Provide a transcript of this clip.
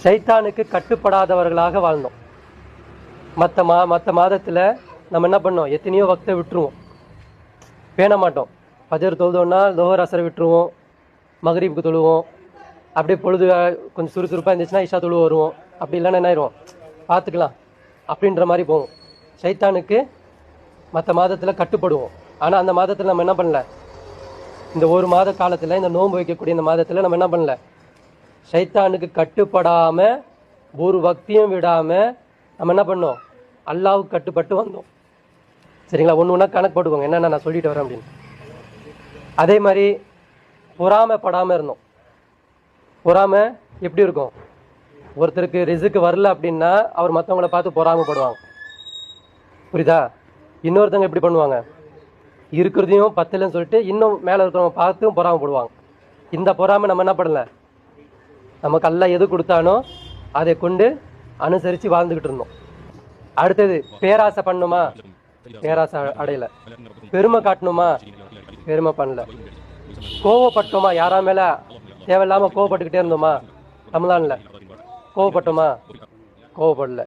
ஷைத்தானுக்கு கட்டுப்படாதவர்களாக வாழ்ந்தோம். மற்ற மாதத்தில் நம்ம என்ன பண்ணோம், எத்தனையோ வக்தை விட்டுருவோம், பேண மாட்டோம். ஃபஜர் தொழுதோன்னா லோஹர் அசரை விட்டுருவோம், மகரீபுக்கு தொழுவோம். அப்படியே பொழுது கொஞ்சம் சுறுசுறுப்பாக இருந்துச்சுன்னா இஷா தொழுவு வருவோம். அப்படி இல்லைன்னா என்ன ஆயிரும், பார்த்துக்கலாம் அப்படின்ற மாதிரி போவோம். ஷைத்தானுக்கு மற்ற மாதத்தில் கட்டுப்படுவோம். ஆனால் அந்த மாதத்தில் நம்ம என்ன பண்ணல, இந்த ஒரு மாத காலத்தில், இந்த நோன்பு வைக்கக்கூடிய இந்த மாதத்தில் நம்ம என்ன பண்ணல, ஷைத்தானுக்கு கட்டுப்படாமல் ஒரு பக்தியும் விடாமல் நம்ம என்ன பண்ணோம், அல்லாஹ்வுக்கு கட்டுப்பட்டு வந்தோம். சரிங்களா? ஒன்று ஒன்றா கணக்கு போட்டுக்கோங்க, என்னென்ன நான் சொல்லிட்டு வரேன் அப்படின்னு. அதே மாதிரி பொறாமைப்படாமல் இருந்தோம். பொறாமை எப்படி இருக்கும், ஒருத்தருக்கு ரிசுக்கு வரல அப்படின்னா அவர் மற்றவங்கள பார்த்து பொறாமைப்படுவாங்க. புரியுதா? இன்னொருத்தவங்க எப்படி பண்ணுவாங்க, இருக்கிறதையும் பத்தலன்னு சொல்லிட்டு இன்னும் மேலே இருக்கிறவங்க பார்த்தும் பொறாமைப்படுவாங்க. இந்த பொறாமை நம்ம என்ன பண்ணல, நமக்கு அல்லாஹ் எது கொடுத்தானோ அதை கொண்டு அனுசரித்து வாழ்ந்துக்கிட்டு இருந்தோம். அடுத்தது பேராசை பண்ணணுமா, பேராசை அடையல. பெருமை காட்டணுமா, பெருமை பண்ணல. கோவப்பட்டோமா, யாரா மேலே தேவையில்லாமல் கோவப்பட்டுக்கிட்டே இருந்தோமா, ரமலான்ல கோவப்பட்டோமா, கோவப்படல.